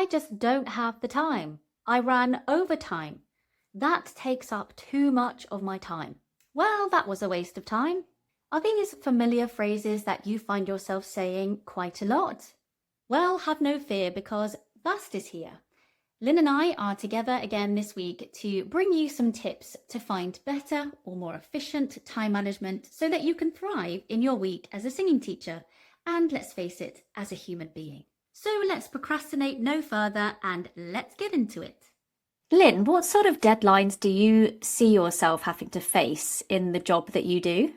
I just don't have the time. I ran overtime. That takes up too much of my time. Well, that was a waste of time. Are these familiar phrases that you find yourself saying quite a lot? Well, have no fear because BAST is here. Lynn and I are together again this week to bring you some tips to find better or more efficient time management so that you can thrive in your week as a singing teacher and, let's face it, as a human being. So let's procrastinate no further and let's get into it. Lynn, what sort of deadlines do you see yourself having to face in the job that you do?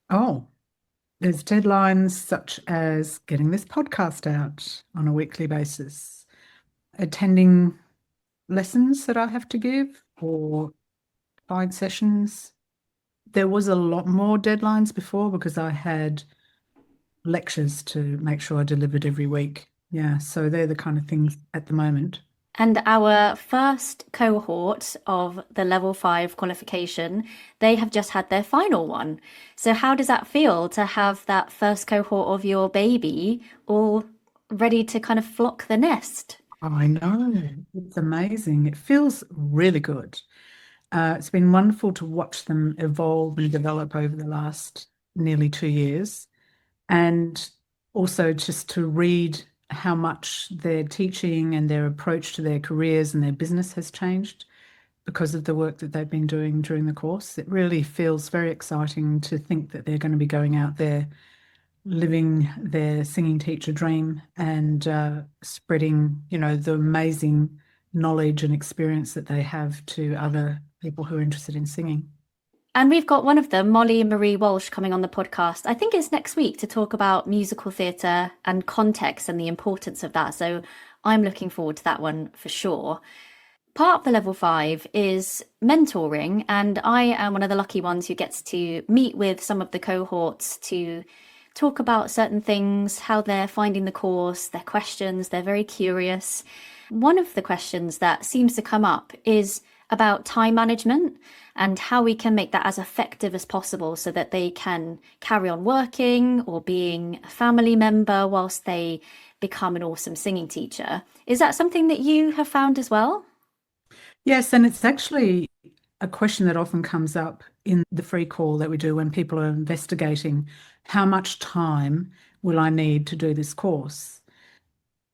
Oh, there's deadlines such as getting this podcast out on a weekly basis, attending lessons that I have to give, or client sessions. There was a lot more deadlines before because I had lectures to make sure I delivered every week. Yeah, so they're the kind of things at the moment. And our first cohort of the level 5 qualification, they have just had their final one. So how does that feel to have that first cohort of your baby all ready to kind of flock the nest? I know, it's amazing. It feels really good. It's been wonderful to watch them evolve and develop over the last nearly 2 years. And also just to read how much their teaching and their approach to their careers and their business has changed because of the work that they've been doing during the course. It really feels very exciting to think that they're going to be going out there, living their singing teacher dream and spreading, the amazing knowledge and experience that they have to other people who are interested in singing. And we've got one of them, Molly Marie Walsh, coming on the podcast. I think it's next week to talk about musical theatre and context and the importance of that. So I'm looking forward to that one for sure. Part of the level 5 is mentoring, and I am one of the lucky ones who gets to meet with some of the cohorts to talk about certain things, how they're finding the course, their questions. They're very curious. One of the questions that seems to come up is about time management and how we can make that as effective as possible so that they can carry on working or being a family member whilst they become an awesome singing teacher. Is that something that you have found as well? Yes, and it's actually a question that often comes up in the free call that we do when people are investigating how much time will I need to do this course,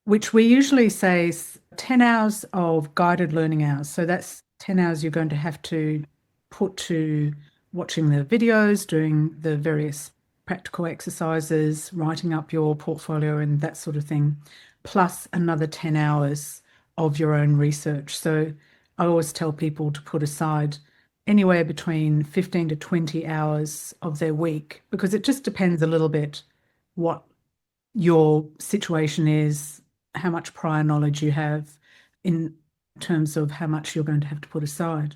which we usually say is 10 hours of guided learning hours. So that's 10 hours you're going to have to put to watching the videos, doing the various practical exercises, writing up your portfolio and that sort of thing, plus another 10 hours of your own research. So I always tell people to put aside anywhere between 15 to 20 hours of their week because it just depends a little bit what your situation is, how much prior knowledge you have in terms of how much you're going to have to put aside.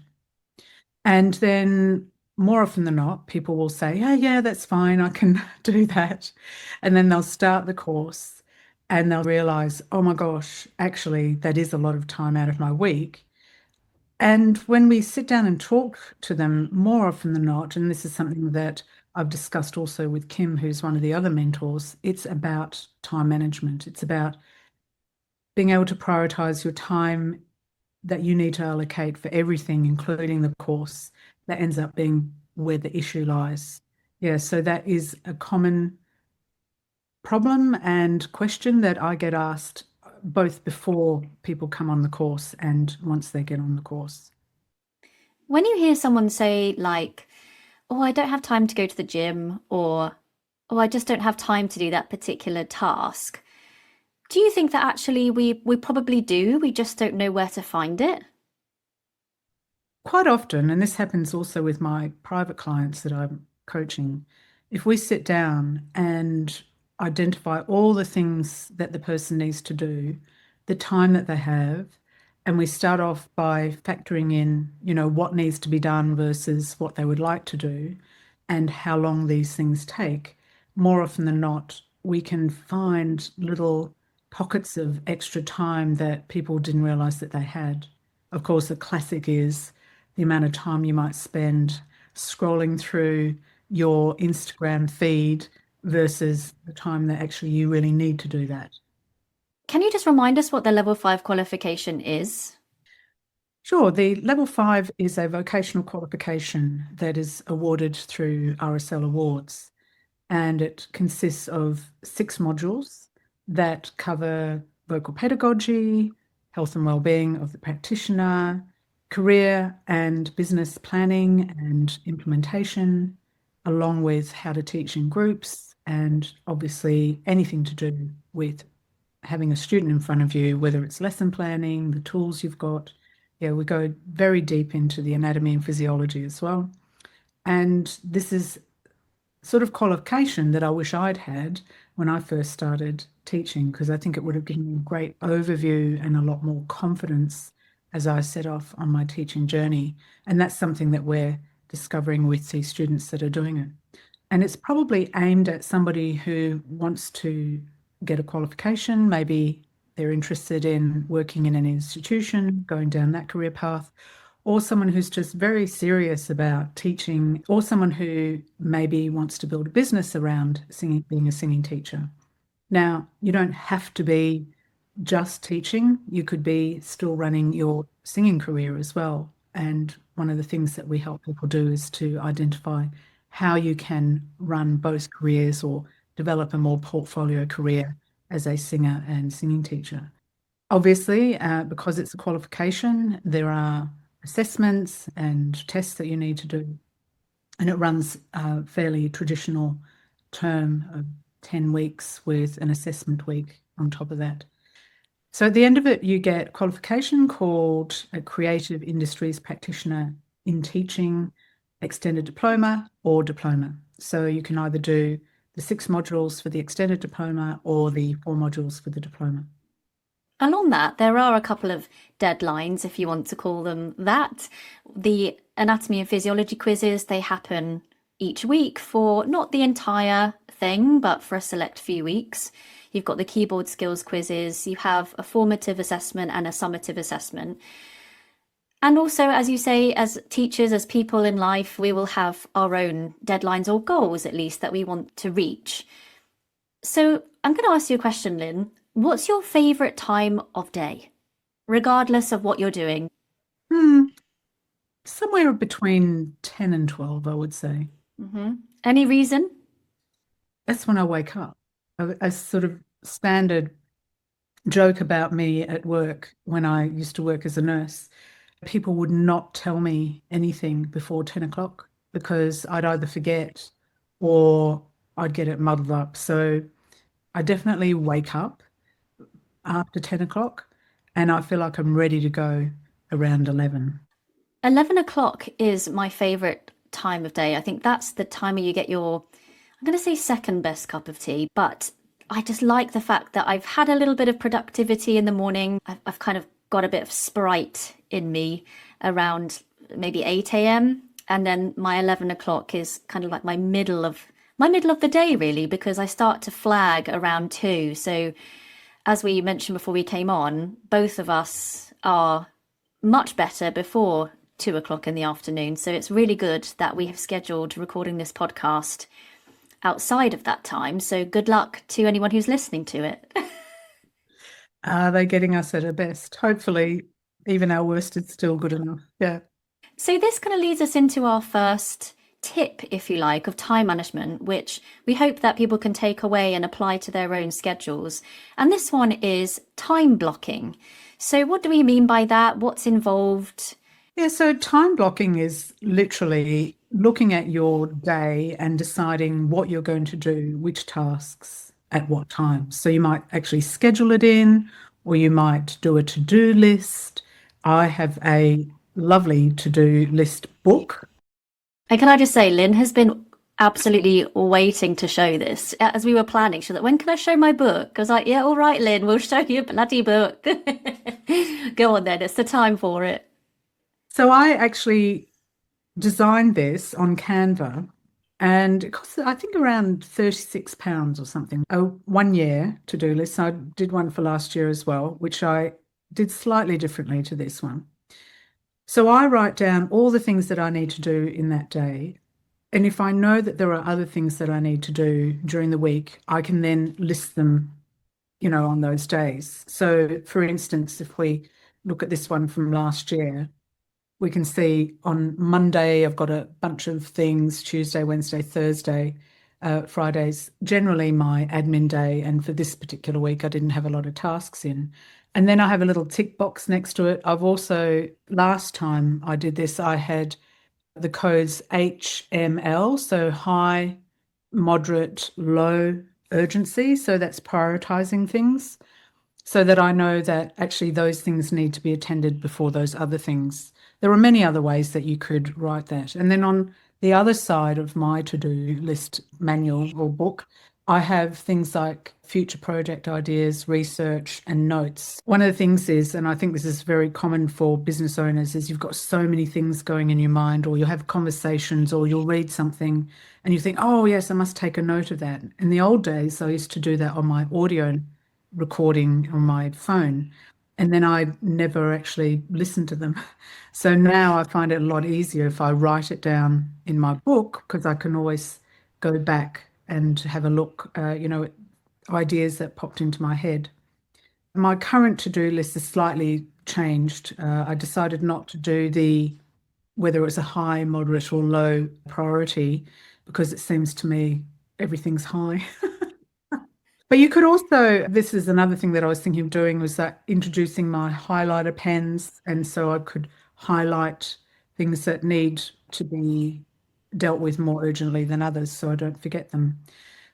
And then more often than not, people will say, oh, yeah, that's fine, I can do that. And then they'll start the course and they'll realize, oh my gosh, actually, that is a lot of time out of my week. And when we sit down and talk to them, more often than not, and this is something that I've discussed also with Kim, who's one of the other mentors, it's about time management. It's about being able to prioritize your time that you need to allocate for everything, including the course. That ends up being where the issue lies. Yeah, so that is a common problem and question that I get asked both before people come on the course and once they get on the course. When you hear someone say, like, oh, I don't have time to go to the gym, or oh, I just don't have time to do that particular task, do you think that actually we probably do? We just don't know where to find it? Quite often, and this happens also with my private clients that I'm coaching, if we sit down and identify all the things that the person needs to do, the time that they have, and we start off by factoring in, what needs to be done versus what they would like to do and how long these things take, more often than not, we can find little pockets of extra time that people didn't realize that they had. Of course, the classic is the amount of time you might spend scrolling through your Instagram feed versus the time that actually you really need to do that. Can you just remind us what the level 5 qualification is? Sure, the level 5 is a vocational qualification that is awarded through RSL Awards, and it consists of 6 modules that cover vocal pedagogy, health and well-being of the practitioner, career and business planning and implementation, along with how to teach in groups, and obviously anything to do with having a student in front of you, whether it's lesson planning, the tools you've got. Yeah, we go very deep into the anatomy and physiology as well. And this is sort of qualification that I wish I'd had when I first started teaching, because I think it would have given me a great overview and a lot more confidence as I set off on my teaching journey. And that's something that we're discovering with these students that are doing it. And it's probably aimed at somebody who wants to get a qualification. Maybe they're interested in working in an institution, going down that career path, or someone who's just very serious about teaching, or someone who maybe wants to build a business around singing, being a singing teacher. Now, you don't have to be just teaching. You could be still running your singing career as well. And one of the things that we help people do is to identify how you can run both careers or develop a more portfolio career as a singer and singing teacher. Obviously, because it's a qualification, there are assessments and tests that you need to do, and it runs a fairly traditional term of 10 weeks with an assessment week on top of that. So at the end of it, you get a qualification called a Creative Industries Practitioner in Teaching, Extended Diploma or Diploma. So you can either do the 6 modules for the extended diploma or the 4 modules for the diploma. Along that, there are a couple of deadlines, if you want to call them that. The anatomy and physiology quizzes, they happen each week for not the entire thing, but for a select few weeks. You've got the keyboard skills quizzes, you have a formative assessment and a summative assessment. And also, as you say, as teachers, as people in life, we will have our own deadlines or goals, at least, that we want to reach. So I'm going to ask you a question, Lynn. What's your favourite time of day, regardless of what you're doing? Somewhere between 10 and 12, I would say. Any reason? That's when I wake up. A sort of standard joke about me at work when I used to work as a nurse. People would not tell me anything before 10 o'clock because I'd either forget or I'd get it muddled up. So I definitely wake up after 10 o'clock and I feel like I'm ready to go around 11. 11 o'clock is my favourite time of day. I think that's the time where you get your, I'm going to say second best cup of tea, but I just like the fact that I've had a little bit of productivity in the morning. I've kind of got a bit of sprite in me around maybe 8 a.m. And then my 11 o'clock is kind of like my middle of the day, really, because I start to flag around 2. So as we mentioned before we came on, both of us are much better before 2 o'clock in the afternoon. So it's really good that we have scheduled recording this podcast outside of that time. So good luck to anyone who's listening to it. Are they getting us at our best? Hopefully, even our worst is still good enough. Yeah. So this kind of leads us into our first tip, if you like, of time management, which we hope that people can take away and apply to their own schedules. And this one is time blocking. So what do we mean by that? What's involved? Yeah, so time blocking is literally looking at your day and deciding what you're going to do, which tasks at what time. So you might actually schedule it in, or you might do a to-do list. I have a lovely to-do list book. And can I just say, Lynn has been absolutely waiting to show this. As we were planning, she was like, when can I show my book? I was like, yeah, all right, Lynn, we'll show you a bloody book. Go on then, it's the time for it. So I actually designed this on Canva and it cost, I think, around £36 or something. A 1 year to-do list. I did one for last year as well, which I did slightly differently to this one. So I write down all the things that I need to do in that day. And if I know that there are other things that I need to do during the week, I can then list them on those days. So, for instance, if we look at this one from last year, we can see on Monday, I've got a bunch of things, Tuesday, Wednesday, Thursday, Friday's generally my admin day. And for this particular week, I didn't have a lot of tasks in. And then I have a little tick box next to it. I've also, last time I did this, I had the codes HML, so high, moderate, low urgency. So that's prioritizing things so that I know that actually those things need to be attended before those other things. There are many other ways that you could write that. And then on the other side of my to-do list manual or book, I have things like future project ideas, research, and notes. One of the things is, and I think this is very common for business owners, is you've got so many things going in your mind, or you'll have conversations, or you'll read something and you think, oh, yes, I must take a note of that. In the old days, I used to do that on my audio recording on my phone, and then I never actually listened to them. So now I find it a lot easier if I write it down in my book, because I can always go back and have a look, at ideas that popped into my head. My current to-do list is slightly changed. I decided not to do whether it's a high, moderate, or low priority, because it seems to me everything's high. But you could also, this is another thing that I was thinking of doing, was that introducing my highlighter pens. And so I could highlight things that need to be dealt with more urgently than others so I don't forget them.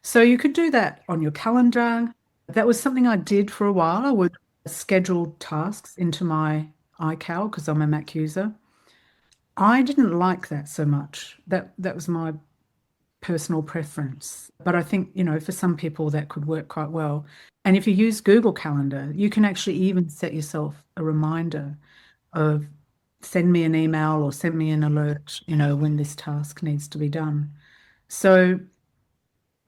So you could do that on your calendar. That was something I did for a while. I would schedule tasks into my iCal because I'm a Mac user. I didn't like that so much. That was my personal preference. But I think, for some people that could work quite well. And if you use Google Calendar, you can actually even set yourself a reminder of send me an email or send me an alert, when this task needs to be done. So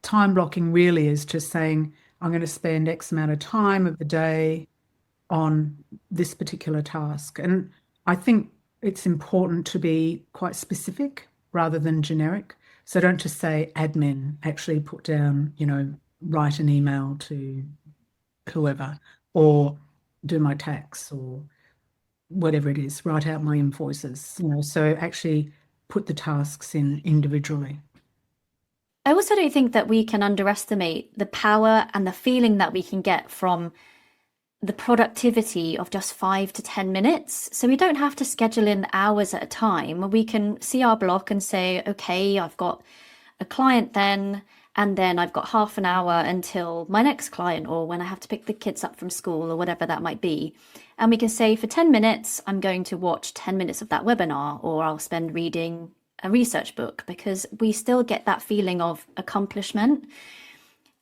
time blocking really is just saying, I'm going to spend X amount of time of the day on this particular task. And I think it's important to be quite specific rather than generic. So don't just say admin, actually put down, write an email to whoever, or do my tax, or whatever it is, write out my invoices, so actually put the tasks in individually. I also don't think that we can underestimate the power and the feeling that we can get from the productivity of just 5 to 10 minutes. So we don't have to schedule in hours at a time. We can see our block and say, okay, I've got a client then, and then I've got half an hour until my next client, or when I have to pick the kids up from school, or whatever that might be. And we can say for 10 minutes, I'm going to watch 10 minutes of that webinar, or I'll spend reading a research book, because we still get that feeling of accomplishment.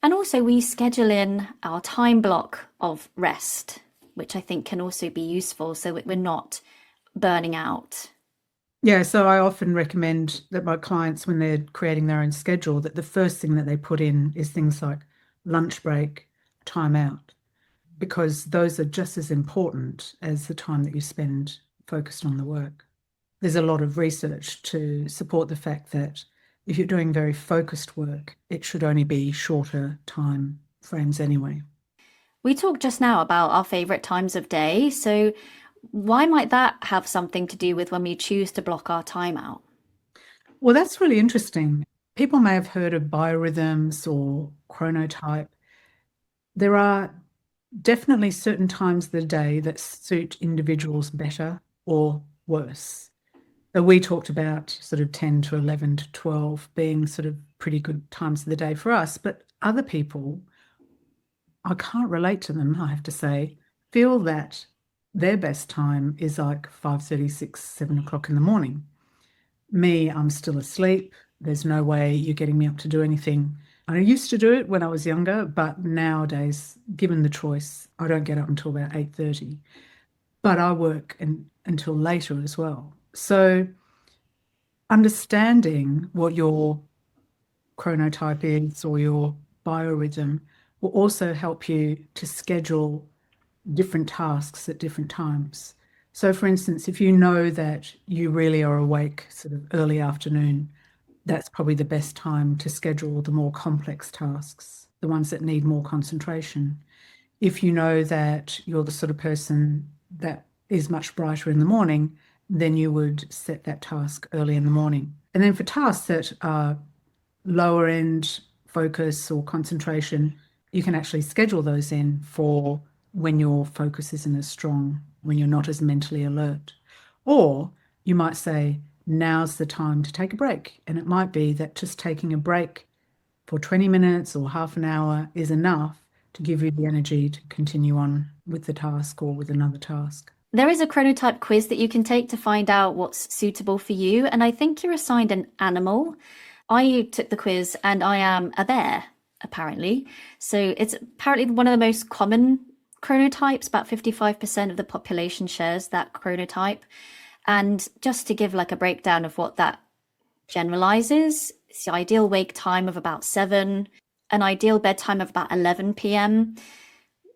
And also we schedule in our time block of rest, which I think can also be useful so we're not burning out. Yeah, so I often recommend that my clients, when they're creating their own schedule, that the first thing that they put in is things like lunch break, time out, because those are just as important as the time that you spend focused on the work. There's a lot of research to support the fact that if you're doing very focused work, it should only be shorter time frames anyway. We talked just now about our favourite times of day, so why might that have something to do with when we choose to block our time out? Well, that's really interesting. People may have heard of biorhythms or chronotype. There are definitely certain times of the day that suit individuals better or worse. So we talked about sort of 10 to 11 to 12 being sort of pretty good times of the day for us, but other people, I can't relate to them, I have to say, feel that their best time is like 5:36, 7 o'clock in the morning. Me, I'm still asleep. There's no way you're getting me up to do anything. I used to do it when I was younger, but nowadays, given the choice, I don't get up until about 8:30. But I work until later as well. So understanding what your chronotype is or your biorhythm will also help you to schedule different tasks at different times. So, for instance, if you know that you really are awake sort of early afternoon, that's probably the best time to schedule the more complex tasks, the ones that need more concentration. If you know that you're the sort of person that is much brighter in the morning, then you would set that task early in the morning. And then for tasks that are lower end focus or concentration, you can actually schedule those in for when your focus isn't as strong, when you're not as mentally alert. Or you might say, now's the time to take a break. And it might be that just taking a break for 20 minutes or half an hour is enough to give you the energy to continue on with the task or with another task. There is a chronotype quiz that you can take to find out what's suitable for you, and I think you're assigned an animal. I took the quiz and I am a bear, apparently. So it's apparently one of the most common chronotypes. About 55% of the population shares that chronotype. And just to give like a breakdown of what that generalizes, it's the ideal wake time of about 7, an ideal bedtime of about 11 p.m.,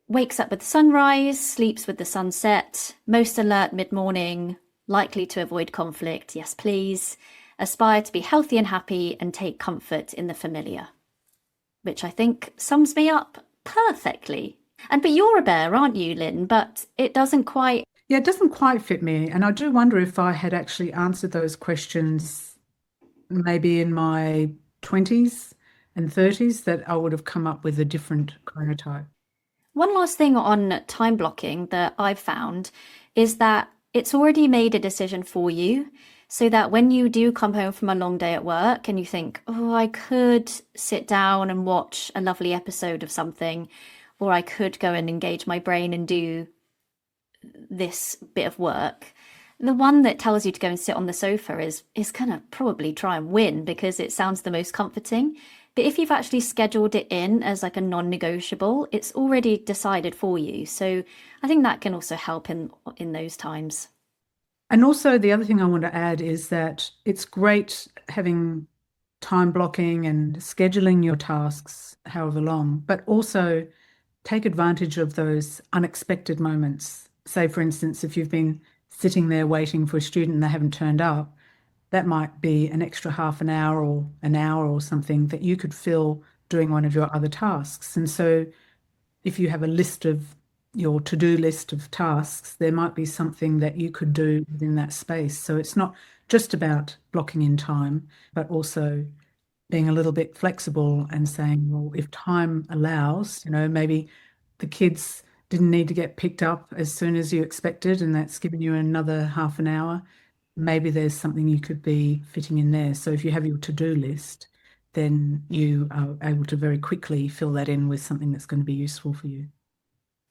wakes up with the sunrise, sleeps with the sunset, most alert mid-morning, likely to avoid conflict, yes please, aspire to be healthy and happy, and take comfort in the familiar. Which I think sums me up perfectly. But you're a bear, aren't you, Lynn? But it doesn't quite... Yeah, it doesn't quite fit me. And I do wonder if I had actually answered those questions maybe in my 20s and 30s, that I would have come up with a different chronotype. One last thing on time blocking that I've found is that it's already made a decision for you, so that when you do come home from a long day at work and you think, oh, I could sit down and watch a lovely episode of something, or I could go and engage my brain and do this bit of work, the one that tells you to go and sit on the sofa is gonna probably try and win because it sounds the most comforting. But if you've actually scheduled it in as like a non-negotiable, it's already decided for you. So I think that can also help in those times. And also, the other thing I want to add is that it's great having time blocking and scheduling your tasks however long, but also take advantage of those unexpected moments. Say, for instance, if you've been sitting there waiting for a student and they haven't turned up, that might be an extra half an hour or something that you could fill doing one of your other tasks. And so if you have a list of your to-do list of tasks, there might be something that you could do within that space. So it's not just about blocking in time, but also being a little bit flexible and saying, well, if time allows, maybe the kids didn't need to get picked up as soon as you expected, and that's given you another half an hour. Maybe there's something you could be fitting in there. So if you have your to-do list, then you are able to very quickly fill that in with something that's going to be useful for you.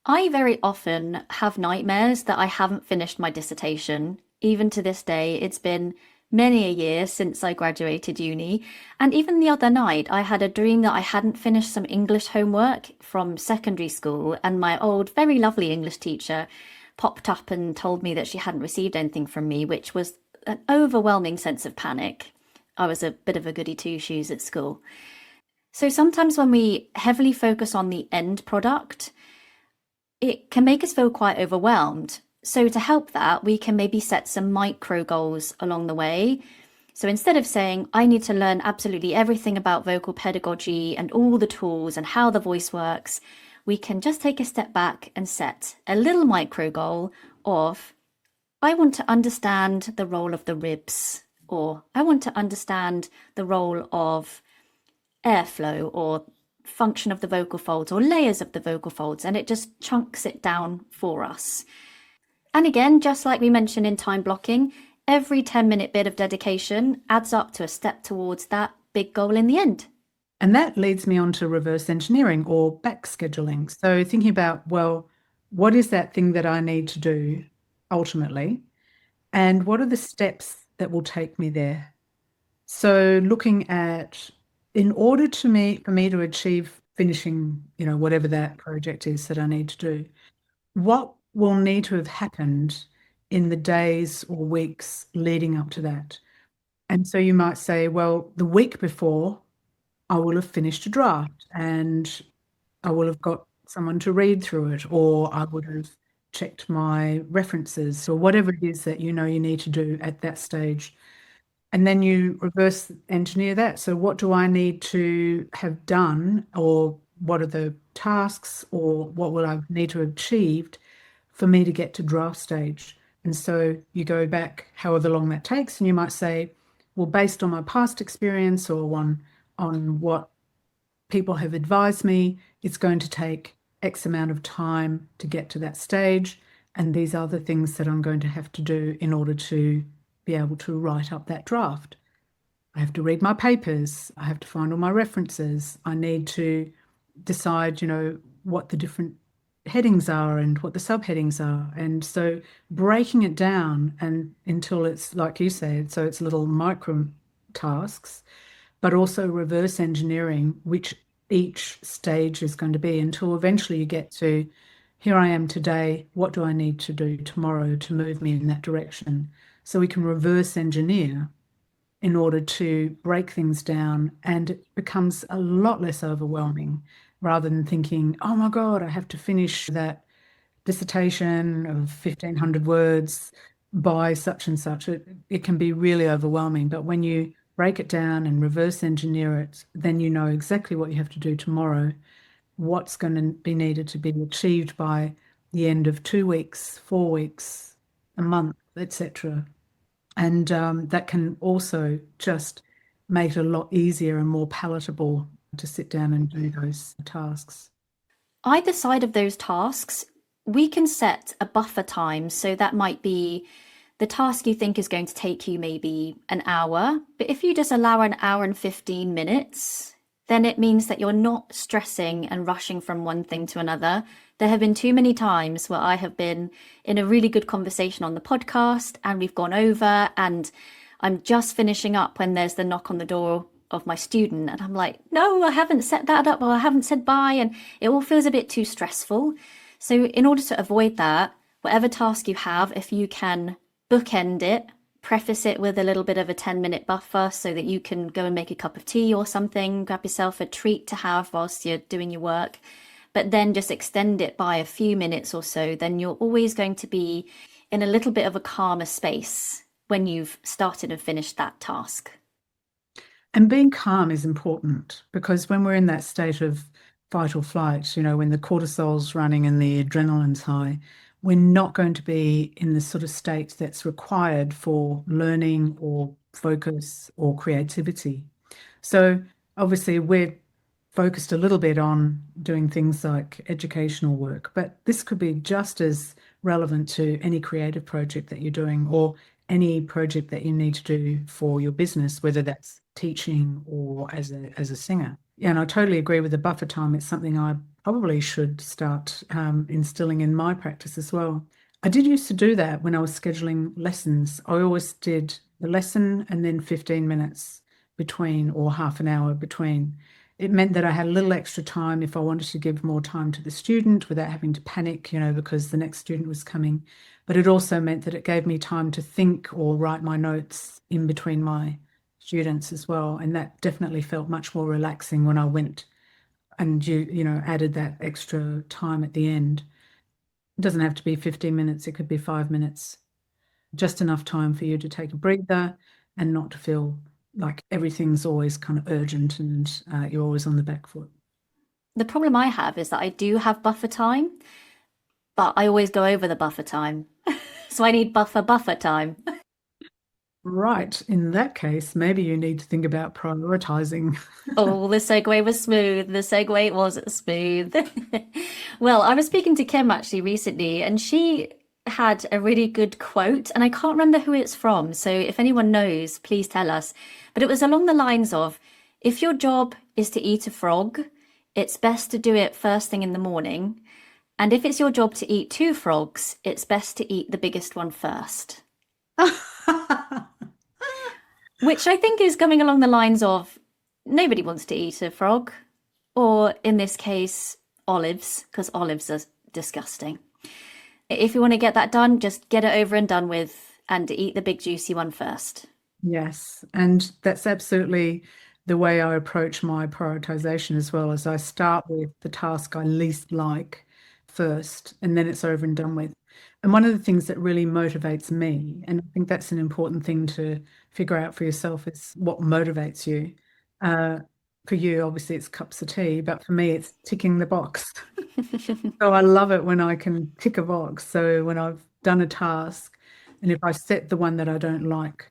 I very often have nightmares that I haven't finished my dissertation. Even to this day, it's been many a year since I graduated uni. And even the other night, I had a dream that I hadn't finished some English homework from secondary school, and my old, very lovely English teacher popped up and told me that she hadn't received anything from me, which was an overwhelming sense of panic. I was a bit of a goody two-shoes at school. So sometimes when we heavily focus on the end product, it can make us feel quite overwhelmed. So to help that, we can maybe set some micro goals along the way. So instead of saying, I need to learn absolutely everything about vocal pedagogy and all the tools and how the voice works, we can just take a step back and set a little micro goal of, I want to understand the role of the ribs, or I want to understand the role of airflow or function of the vocal folds or layers of the vocal folds, and it just chunks it down for us. And again, just like we mentioned in time blocking, every 10-minute bit of dedication adds up to a step towards that big goal in the end. And that leads me on to reverse engineering or back scheduling. So thinking about, well, what is that thing that I need to do ultimately? And what are the steps that will take me there? So looking at, in order for me to achieve finishing, whatever that project is that I need to do, what will need to have happened in the days or weeks leading up to that? And so you might say, well, the week before, I will have finished a draft and I will have got someone to read through it, or I would have checked my references, or whatever it is that you need to do at that stage. And then you reverse engineer that. So what do I need to have done or what are the tasks or what will I need to have achieved for me to get to draft stage. And so you go back however long that takes, and you might say, well, based on my past experience or on what people have advised me, it's going to take X amount of time to get to that stage. And these are the things that I'm going to have to do in order to be able to write up that draft. I have to read my papers. I have to find all my references. I need to decide, what the different headings are and what the subheadings are. And so breaking it down and until it's like you said, so it's little micro tasks, but also reverse engineering which each stage is going to be until eventually you get to here I am today, what do I need to do tomorrow to move me in that direction? So we can reverse engineer in order to break things down, and it becomes a lot less overwhelming rather than thinking, oh my God, I have to finish that dissertation of 1,500 words by such and such. It can be really overwhelming. But when you break it down and reverse engineer it, then you know exactly what you have to do tomorrow, what's going to be needed to be achieved by the end of 2 weeks, 4 weeks, a month, etc. And that can also just make it a lot easier and more palatable to sit down and do those tasks. Either side of those tasks, we can set a buffer time. So that might be the task you think is going to take you maybe an hour. But if you just allow an hour and 15 minutes, then it means that you're not stressing and rushing from one thing to another. There have been too many times where I have been in a really good conversation on the podcast and we've gone over and I'm just finishing up when there's the knock on the door of my student and I'm like, no, I haven't set that up or I haven't said bye, and it all feels a bit too stressful. So in order to avoid that, whatever task you have, if you can bookend it, preface it with a little bit of a 10-minute buffer so that you can go and make a cup of tea or something, grab yourself a treat to have whilst you're doing your work, but then just extend it by a few minutes or so, then you're always going to be in a little bit of a calmer space when you've started and finished that task. And being calm is important because when we're in that state of fight or flight, when the cortisol's running and the adrenaline's high, we're not going to be in the sort of state that's required for learning or focus or creativity. So obviously we're focused a little bit on doing things like educational work, but this could be just as relevant to any creative project that you're doing or any project that you need to do for your business, whether that's teaching or as a singer. Yeah, and I totally agree with the buffer time. It's something I probably should start instilling in my practice as well. I did used to do that when I was scheduling lessons. I always did the lesson and then 15 minutes between or half an hour between. It meant that I had a little extra time if I wanted to give more time to the student without having to panic, because the next student was coming. But it also meant that it gave me time to think or write my notes in between my students as well. And that definitely felt much more relaxing when I went and added that extra time at the end. It doesn't have to be 15 minutes, it could be 5 minutes. Just enough time for you to take a breather and not to feel like everything's always kind of urgent and you're always on the back foot. The problem I have is that I do have buffer time, but I always go over the buffer time. So I need buffer time. Right. In that case, maybe you need to think about prioritizing. Oh, the segue was smooth. The segue was smooth. Well, I was speaking to Kim actually recently, and she had a really good quote, and I can't remember who it's from. So if anyone knows, please tell us. But it was along the lines of, if your job is to eat a frog, it's best to do it first thing in the morning. And if it's your job to eat two frogs, it's best to eat the biggest one first. Which I think is coming along the lines of nobody wants to eat a frog, or in this case, olives, because olives are disgusting. If you want to get that done, just get it over and done with and eat the big juicy one first. Yes, and that's absolutely the way I approach my prioritization as well, as I start with the task I least like first, and then it's over and done with. And one of the things that really motivates me, and I think that's an important thing to figure out for yourself, is what motivates you. For you, obviously, it's cups of tea, but for me, it's ticking the box. So I love it when I can tick a box. So when I've done a task, and if I set the one that I don't like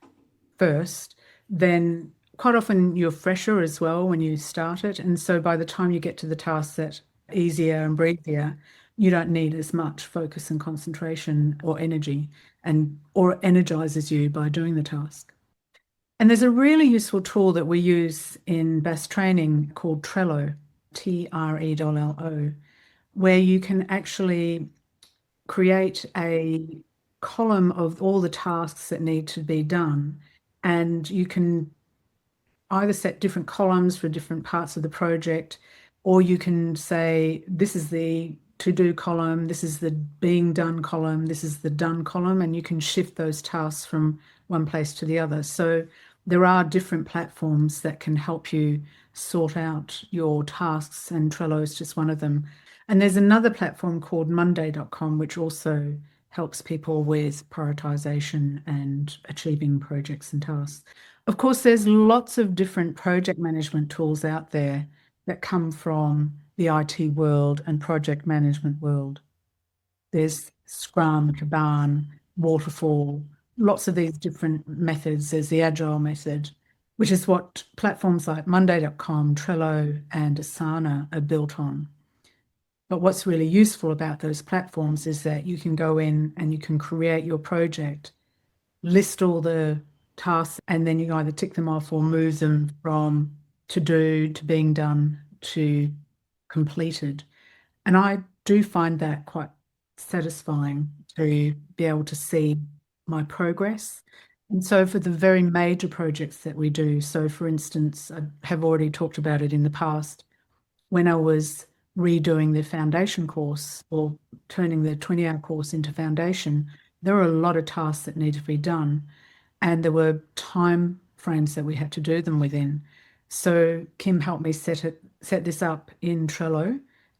first, then quite often you're fresher as well when you start it. And so by the time you get to the task that easier and breezier, you don't need as much focus and concentration or energy, and or it energizes you by doing the task. And there's a really useful tool that we use in BAST training called Trello, Trello, where you can actually create a column of all the tasks that need to be done. And you can either set different columns for different parts of the project, or you can say, this is the to-do column, this is the being done column, this is the done column, and you can shift those tasks from one place to the other. So there are different platforms that can help you sort out your tasks, and Trello is just one of them. And there's another platform called Monday.com, which also helps people with prioritization and achieving projects and tasks. Of course, there's lots of different project management tools out there that come from the IT world and project management world. There's Scrum, Kanban, Waterfall, lots of these different methods. There's the Agile method, which is what platforms like Monday.com, Trello, and Asana are built on. But what's really useful about those platforms is that you can go in and you can create your project, list all the tasks, and then you either tick them off or move them from to do to being done to completed. And I do find that quite satisfying to be able to see my progress. And so for the very major projects that we do, so for instance, I have already talked about it in the past, when I was redoing the foundation course or turning the 20-hour course into foundation, there were a lot of tasks that needed to be done, and there were time frames that we had to do them within. So Kim helped me set this up in Trello,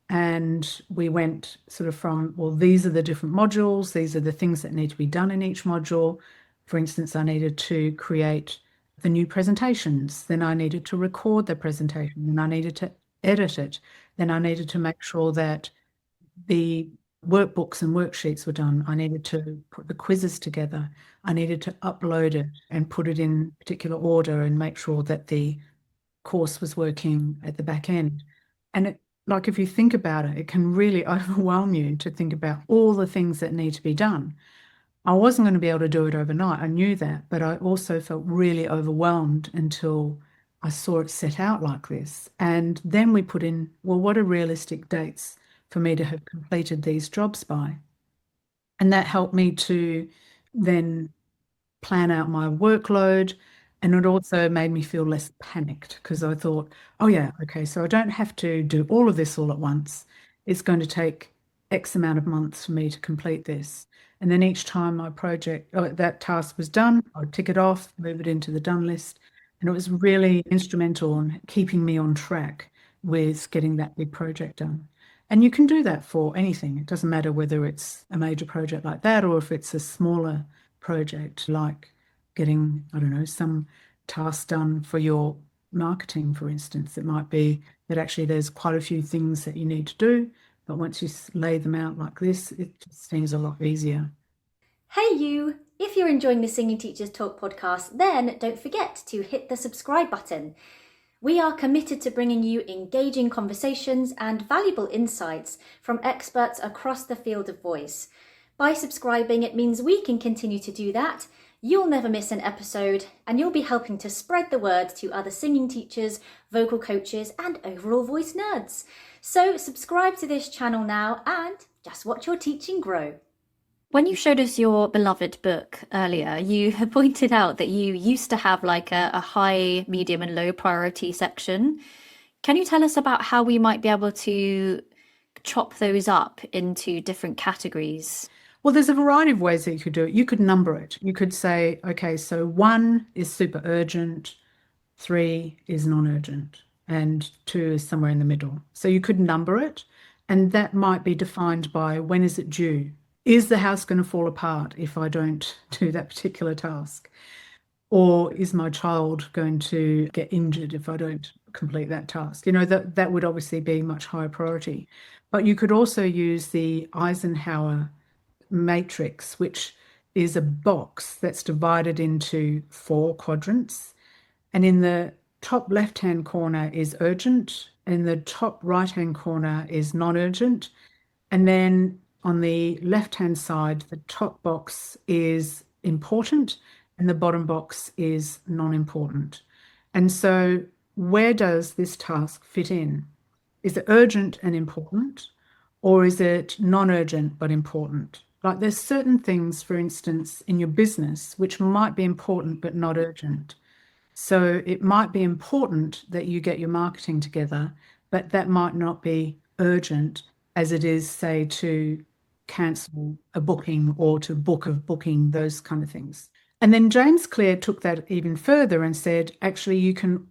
and we went sort of from, well, these are the different modules, these are the things that need to be done in each module. For instance, I needed to create the new presentations, then I needed to record the presentation, and I needed to edit it. Then I needed to make sure that the workbooks and worksheets were done. I needed to put the quizzes together. I needed to upload it and put it in particular order and make sure that the course was working at the back end. And it, like, if you think about it, it can really overwhelm you to think about all the things that need to be done. I wasn't going to be able to do it overnight. I knew that, but I also felt really overwhelmed until I saw it set out like this. And then we put in, well, what are realistic dates for me to have completed these jobs by? And that helped me to then plan out my workload. And it also made me feel less panicked because I thought, oh, yeah, okay, so I don't have to do all of this all at once. It's going to take X amount of months for me to complete this. And then each time my project, that task was done, I'd tick it off, move it into the done list. And it was really instrumental in keeping me on track with getting that big project done. And you can do that for anything. It doesn't matter whether it's a major project like that or if it's a smaller project like getting, I don't know, some task done for your marketing, for instance. It might be that actually there's quite a few things that you need to do, but once you lay them out like this, it just seems a lot easier. Hey you! If you're enjoying the Singing Teachers Talk podcast, then don't forget to hit the subscribe button. We are committed to bringing you engaging conversations and valuable insights from experts across the field of voice. By subscribing, it means we can continue to do that. You'll never miss an episode, and you'll be helping to spread the word to other singing teachers, vocal coaches, and overall voice nerds. So subscribe to this channel now and just watch your teaching grow. When you showed us your beloved book earlier, you had pointed out that you used to have like a high, medium, and low priority section. Can you tell us about how we might be able to chop those up into different categories? Well, there's a variety of ways that you could do it. You could number it. You could say, okay, so 1 is super urgent, 3 is non-urgent, and 2 is somewhere in the middle. So you could number it, and that might be defined by when is it due? Is the house going to fall apart if I don't do that particular task? Or is my child going to get injured if I don't complete that task. That would obviously be much higher priority. But you could also use the Eisenhower matrix, which is a box that's divided into 4 quadrants. And in the top left-hand corner is urgent, in the top right-hand corner is non-urgent, and then on the left-hand side, the top box is important and the bottom box is non-important. And so where does this task fit in? Is it urgent and important, or is it non-urgent but important? Like there's certain things, for instance, in your business, which might be important but not urgent. So it might be important that you get your marketing together, but that might not be urgent as it is, say, to cancel a booking or to book a booking, those kind of things. And then James Clear took that even further and said, actually, you can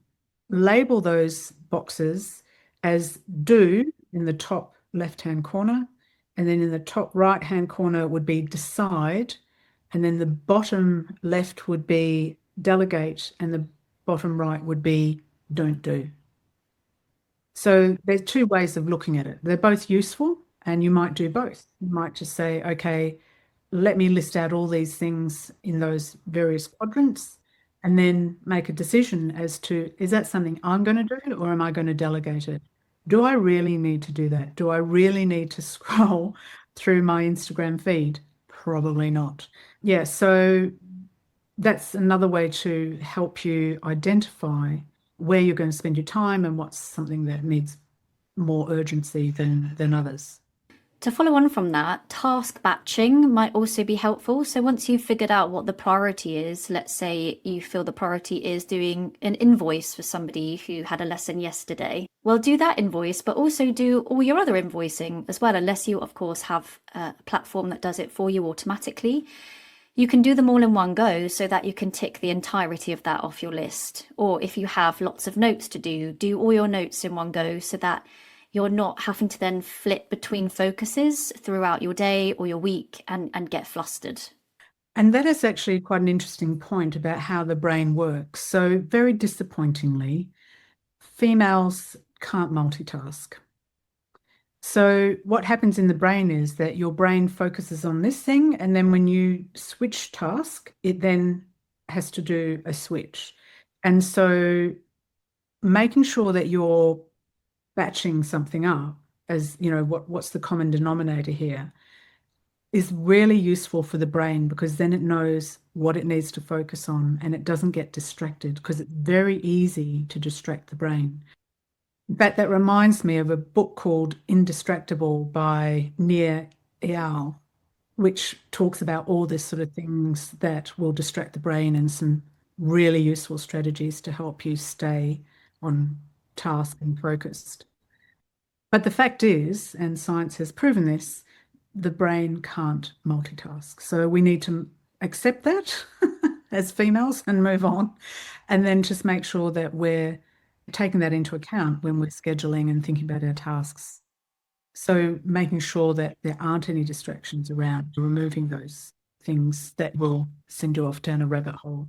label those boxes as do in the top left-hand corner, and then in the top right-hand corner would be decide, and then the bottom left would be delegate, and the bottom right would be don't do. So there's 2 ways of looking at it. They're both useful, and you might do both. You might just say, okay, let me list out all these things in those various quadrants, and then make a decision as to, is that something I'm going to do, or am I going to delegate it? Do I really need to do that? Do I really need to scroll through my Instagram feed? Probably not. Yeah, so that's another way to help you identify where you're going to spend your time and what's something that needs more urgency than others. To follow on from that, task batching might also be helpful. So once you've figured out what the priority is, let's say you feel the priority is doing an invoice for somebody who had a lesson yesterday, well, do that invoice, but also do all your other invoicing as well, unless you, of course, have a platform that does it for you automatically. You can do them all in one go so that you can tick the entirety of that off your list. Or if you have lots of notes to do all your notes in one go so that you're not having to then flip between focuses throughout your day or your week and get flustered. And that is actually quite an interesting point about how the brain works. So very disappointingly, females can't multitask. So what happens in the brain is that your brain focuses on this thing, and then when you switch task, it then has to do a switch. And so making sure that you're batching something up as, what's the common denominator here is really useful for the brain, because then it knows what it needs to focus on and it doesn't get distracted, because it's very easy to distract the brain. In fact, that reminds me of a book called Indistractable by Nir Eyal, which talks about all this sort of things that will distract the brain and some really useful strategies to help you stay on task and focused. But the fact is, and science has proven this, the brain can't multitask. So we need to accept that as females and move on, and then just make sure that we're taking that into account when we're scheduling and thinking about our tasks. So making sure that there aren't any distractions around, removing those things that will send you off down a rabbit hole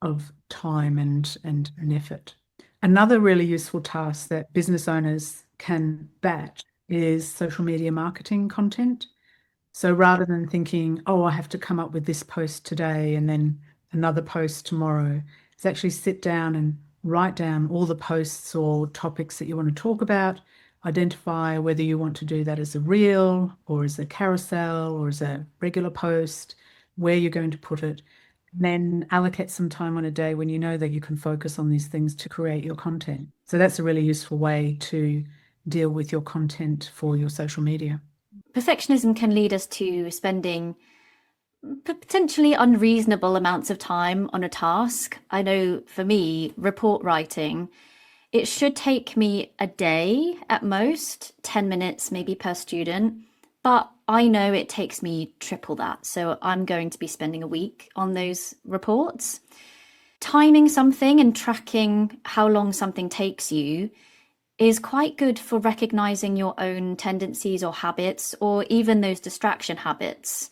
of time and effort. Another really useful task that business owners can batch is social media marketing content. So rather than thinking, oh, I have to come up with this post today and then another post tomorrow, is actually sit down and write down all the posts or topics that you want to talk about, identify whether you want to do that as a reel or as a carousel or as a regular post, where you're going to put it, then allocate some time on a day when you know that you can focus on these things to create your content. So that's a really useful way to deal with your content for your social media. Perfectionism can lead us to spending potentially unreasonable amounts of time on a task. I know for me, report writing, it should take me a day at most, 10 minutes maybe per student, but I know it takes me triple that. So I'm going to be spending a week on those reports. Timing something and tracking how long something takes you is quite good for recognizing your own tendencies or habits, or even those distraction habits.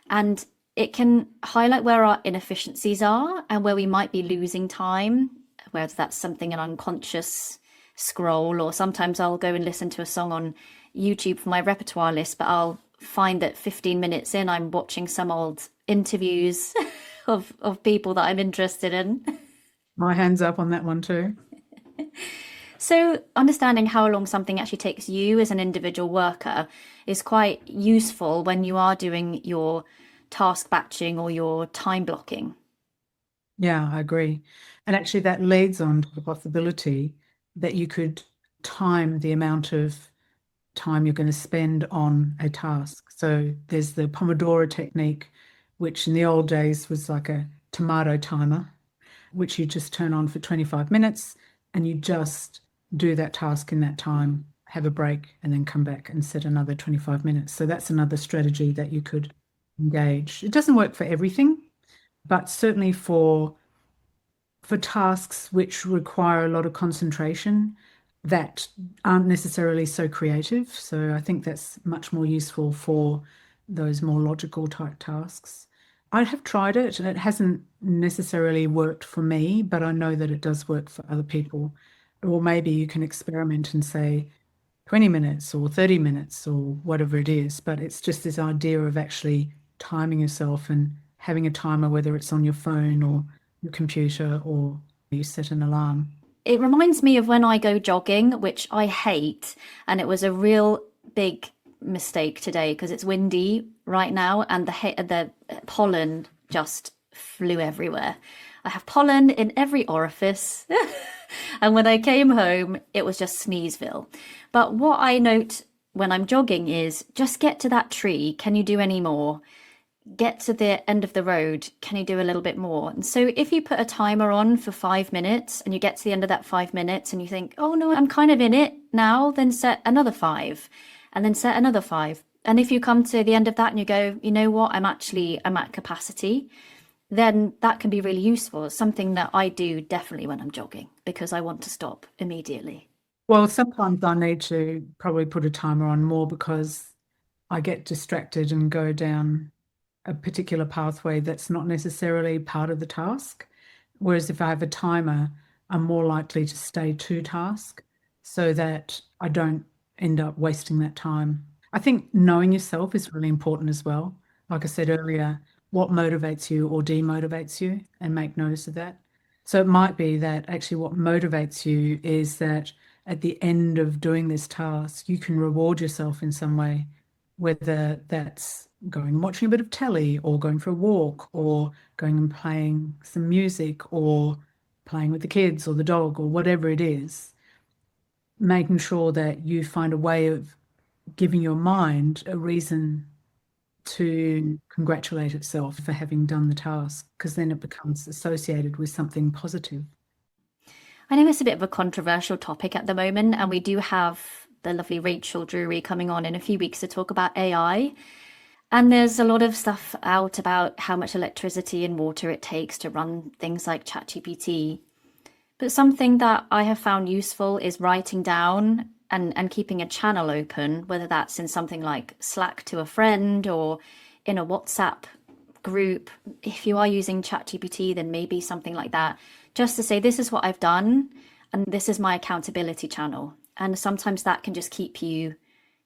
And it can highlight where our inefficiencies are and where we might be losing time, whether that's something an unconscious scroll, or sometimes I'll go and listen to a song on YouTube for my repertoire list, but I'll find that 15 minutes in, I'm watching some old interviews of people that I'm interested in. My hands up on that one too. So, understanding how long something actually takes you as an individual worker is quite useful when you are doing your task batching or your time blocking. Yeah, I agree. And actually, that leads on to the possibility that you could time the amount of time you're going to spend on a task. So there's the Pomodoro technique, which in the old days was like a tomato timer, which you just turn on for 25 minutes and you just do that task in that time, have a break, and then come back and set another 25 minutes. So that's another strategy that you could engage. It doesn't work for everything, but certainly for tasks which require a lot of concentration that aren't necessarily so creative. So I think that's much more useful for those more logical type tasks. I have tried it and it hasn't necessarily worked for me, but I know that it does work for other people. Or maybe you can experiment and say 20 minutes or 30 minutes or whatever it is. But it's just this idea of actually timing yourself and having a timer, whether it's on your phone or your computer or you set an alarm. It reminds me of when I go jogging, which I hate, and it was a real big mistake today because it's windy right now and the pollen just flew everywhere. I have pollen in every orifice. And when I came home, it was just Sneezeville. But what I note when I'm jogging is just get to that tree. Can you do any more? Get to the end of the road. Can you do a little bit more? And so if you put a timer on for 5 minutes and you get to the end of that 5 minutes and you think, oh no, I'm kind of in it now, then set another five and then set another five. And if you come to the end of that and you go, you know what, I'm at capacity, then that can be really useful. It's something that I do definitely when I'm jogging because I want to stop immediately. Well, sometimes I need to probably put a timer on more because I get distracted and go down a particular pathway that's not necessarily part of the task. Whereas if I have a timer, I'm more likely to stay to task so that I don't end up wasting that time. I think knowing yourself is really important as well. Like I said earlier, what motivates you or demotivates you, and make notice of that. So it might be that actually what motivates you is that at the end of doing this task, you can reward yourself in some way, whether that's going and watching a bit of telly or going for a walk or going and playing some music or playing with the kids or the dog or whatever it is, making sure that you find a way of giving your mind a reason to congratulate itself for having done the task, because then it becomes associated with something positive. I know it's a bit of a controversial topic at the moment, and we do have the lovely Rachel Drury coming on in a few weeks to talk about AI. And there's a lot of stuff out about how much electricity and water it takes to run things like ChatGPT. But something that I have found useful is writing down and keeping a channel open, whether that's in something like Slack to a friend or in a WhatsApp group. If you are using ChatGPT, then maybe something like that, just to say, this is what I've done and this is my accountability channel. And sometimes that can just keep you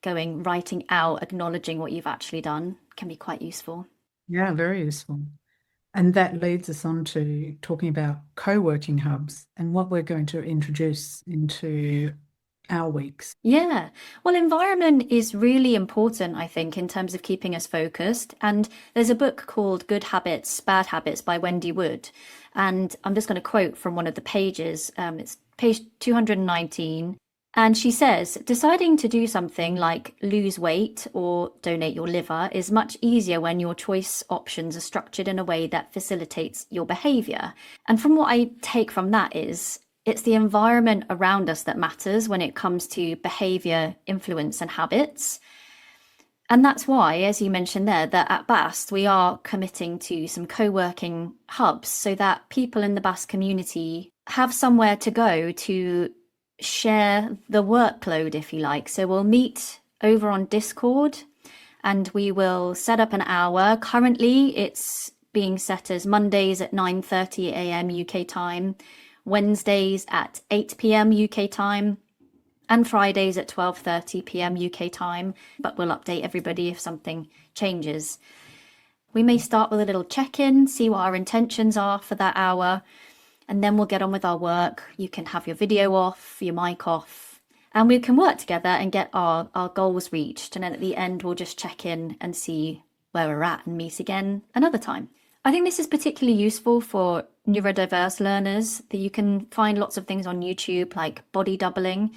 going, writing out, acknowledging what you've actually done can be quite useful. Yeah, very useful. And that leads us on to talking about co-working hubs and what we're going to introduce into our weeks. Yeah. Well, environment is really important, I think, in terms of keeping us focused. And there's a book called Good Habits, Bad Habits by Wendy Wood. And I'm just going to quote from one of the pages. It's page 219. And she says, deciding to do something like lose weight or donate your liver is much easier when your choice options are structured in a way that facilitates your behavior. And from what I take from that is, it's the environment around us that matters when it comes to behavior, influence, and habits. And that's why, as you mentioned there, that at BAST, we are committing to some co-working hubs so that people in the BAST community have somewhere to go to share the workload, if you like. So we'll meet over on Discord and we will set up an hour. Currently, it's being set as Mondays at 9:30 a.m. UK time, Wednesdays at 8 p.m. UK time, and Fridays at 12:30 p.m. UK time, but we'll update everybody if something changes. We may start with a little check-in, see what our intentions are for that hour, and then we'll get on with our work. You can have your video off, your mic off, and we can work together and get our goals reached. And then at the end, we'll just check in and see where we're at and meet again another time. I think this is particularly useful for neurodiverse learners, that you can find lots of things on YouTube like body doubling.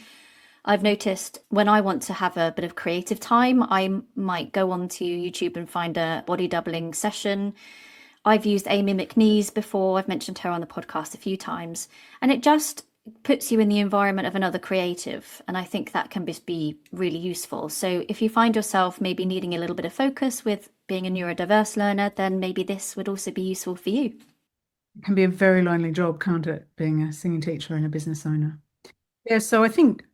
I've noticed when I want to have a bit of creative time, I might go onto YouTube and find a body doubling session. I've used Amy McNeese before. I've mentioned her on the podcast a few times, and it just puts you in the environment of another creative. And I think that can be really useful. So if you find yourself maybe needing a little bit of focus with being a neurodiverse learner, then maybe this would also be useful for you. It can be a very lonely job, can't it, being a singing teacher and a business owner? Yeah, so I think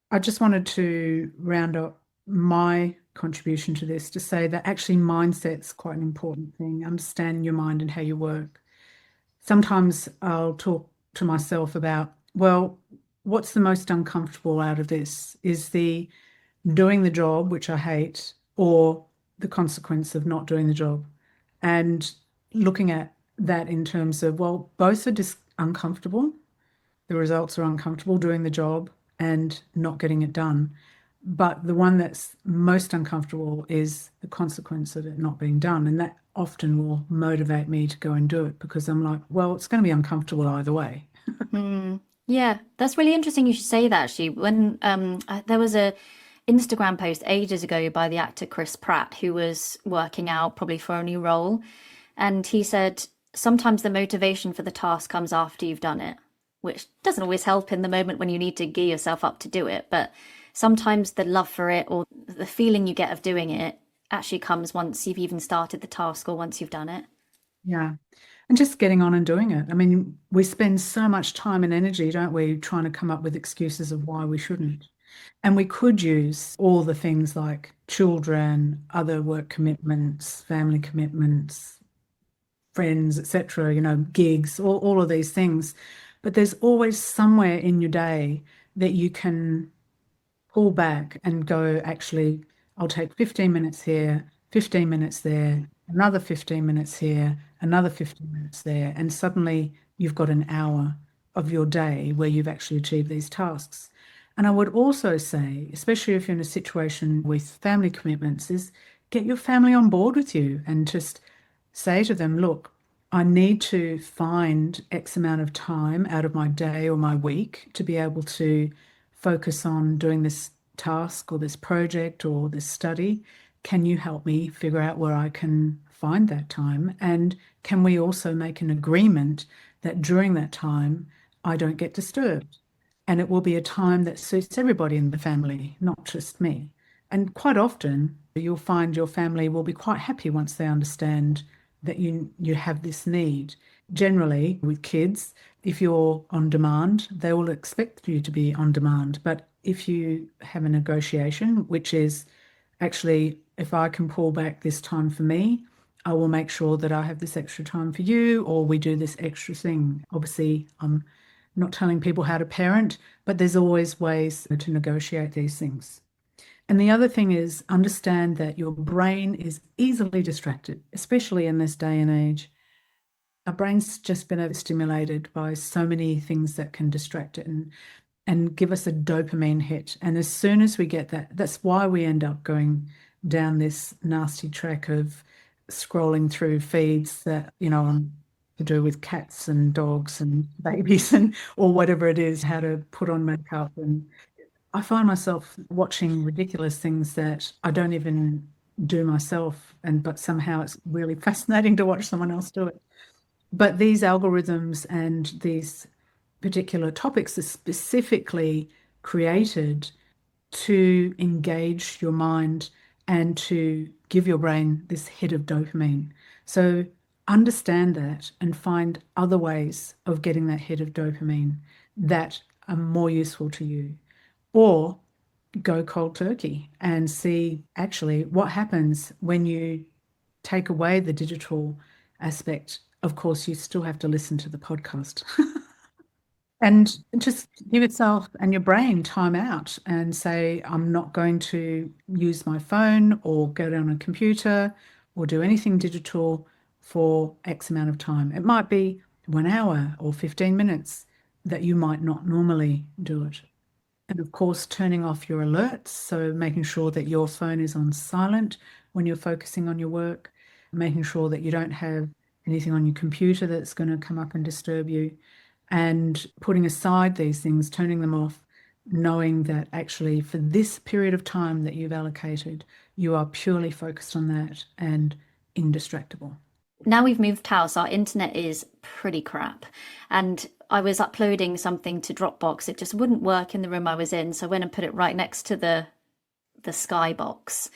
I just wanted to round up my contribution to this to say that actually mindset's quite an important thing, understanding your mind and how you work. Sometimes I'll talk to myself about, well, what's the most uncomfortable out of this? Is the doing the job, which I hate, or the consequence of not doing the job? And looking at that in terms of, well, both are just uncomfortable. The results are uncomfortable, doing the job and not getting it done. But the one that's most uncomfortable is the consequence of it not being done. And that often will motivate me to go and do it, because I'm like, well, it's going to be uncomfortable either way. Yeah, that's really interesting you should say that, actually. When there was a Instagram post ages ago by the actor Chris Pratt, who was working out probably for a new role, and he said sometimes the motivation for the task comes after you've done it, which doesn't always help in the moment when you need to gear yourself up to do it, but sometimes the love for it or the feeling you get of doing it actually comes once you've even started the task or once you've done it. Yeah. And just getting on and doing it. I mean, we spend so much time and energy, don't we, trying to come up with excuses of why we shouldn't. And we could use all the things like children, other work commitments, family commitments, friends, etc., gigs, all of these things. But there's always somewhere in your day that you can pull back and go, actually, I'll take 15 minutes here, 15 minutes there, another 15 minutes here, another 15 minutes there. And suddenly you've got an hour of your day where you've actually achieved these tasks. And I would also say, especially if you're in a situation with family commitments, is get your family on board with you and just say to them, look, I need to find X amount of time out of my day or my week to be able to focus on doing this task or this project or this study. Can you help me figure out where I can find that time? And can we also make an agreement that during that time I don't get disturbed? And it will be a time that suits everybody in the family, not just me. And quite often, you'll find your family will be quite happy once they understand that you have this need. Generally, with kids, if you're on demand, they will expect you to be on demand. But if you have a negotiation, which is actually, if I can pull back this time for me, I will make sure that I have this extra time for you, or we do this extra thing. Obviously, I'm not telling people how to parent, but there's always ways to negotiate these things. And the other thing is understand that your brain is easily distracted, especially in this day and age. Our brain's just been overstimulated by so many things that can distract it and give us a dopamine hit. And as soon as we get that, that's why we end up going down this nasty track of scrolling through feeds that, to do with cats and dogs and babies and or whatever it is, how to put on makeup. And I find myself watching ridiculous things that I don't even do myself, but somehow it's really fascinating to watch someone else do it. But these algorithms and these particular topics are specifically created to engage your mind and to give your brain this hit of dopamine. So understand that and find other ways of getting that hit of dopamine that are more useful to you. Or go cold turkey and see actually what happens when you take away the digital aspect. Of course, you still have to listen to the podcast. And just give yourself and your brain time out and say, I'm not going to use my phone or go down a computer or do anything digital for X amount of time. It might be 1 hour or 15 minutes that you might not normally do it. And of course, turning off your alerts. So making sure that your phone is on silent when you're focusing on your work, making sure that you don't have anything on your computer that's going to come up and disturb you, and putting aside these things, turning them off, knowing that actually for this period of time that you've allocated, you are purely focused on that and indistractable. Now we've moved house, our internet is pretty crap. And I was uploading something to Dropbox. It just wouldn't work in the room I was in. So I went and put it right next to the Skybox.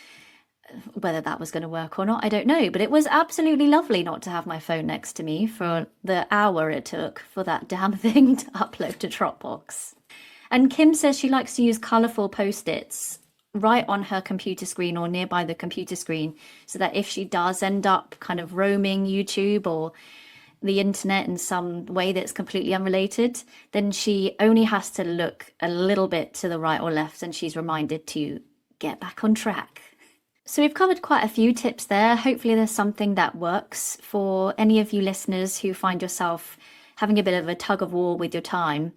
Whether that was going to work or not, I don't know. But it was absolutely lovely not to have my phone next to me for the hour it took for that damn thing to upload to Dropbox. And Kim says she likes to use colourful post-its right on her computer screen or nearby the computer screen, so that if she does end up kind of roaming YouTube or the internet in some way that's completely unrelated, then she only has to look a little bit to the right or left and she's reminded to get back on track. So we've covered quite a few tips there. Hopefully there's something that works for any of you listeners who find yourself having a bit of a tug of war with your time.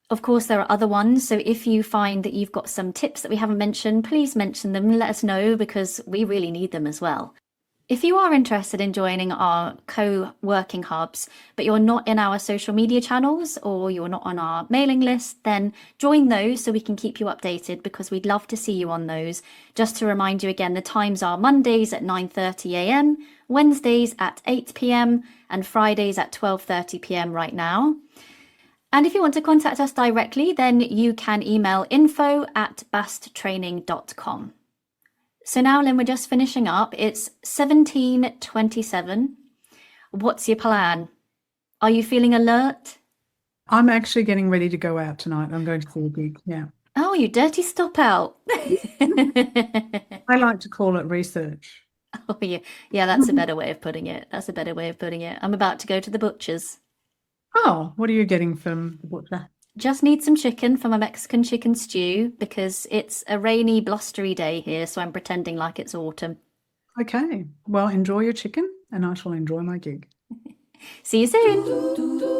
Of course, there are other ones. So if you find that you've got some tips that we haven't mentioned, please mention them and let us know, because we really need them as well. If you are interested in joining our co-working hubs, but you're not in our social media channels or you're not on our mailing list, then join those so we can keep you updated, because we'd love to see you on those. Just to remind you again, the times are Mondays at 9:30 a.m, Wednesdays at 8 p.m, and Fridays at 12:30 p.m. right now. And if you want to contact us directly, then you can email info@basttraining.com. So now, Lynn, we're just finishing up. It's 17:27. What's your plan? Are you feeling alert? I'm actually getting ready to go out tonight. I'm going to see a gig. Yeah. Oh, you dirty stop out. I like to call it research. Oh, yeah. Yeah, that's a better way of putting it. That's a better way of putting it. I'm about to go to the butcher's. Oh, what are you getting from the butcher? Just need some chicken for my Mexican chicken stew, because it's a rainy, blustery day here, so I'm pretending like it's autumn. Okay. Well, enjoy your chicken and I shall enjoy my gig. See you soon.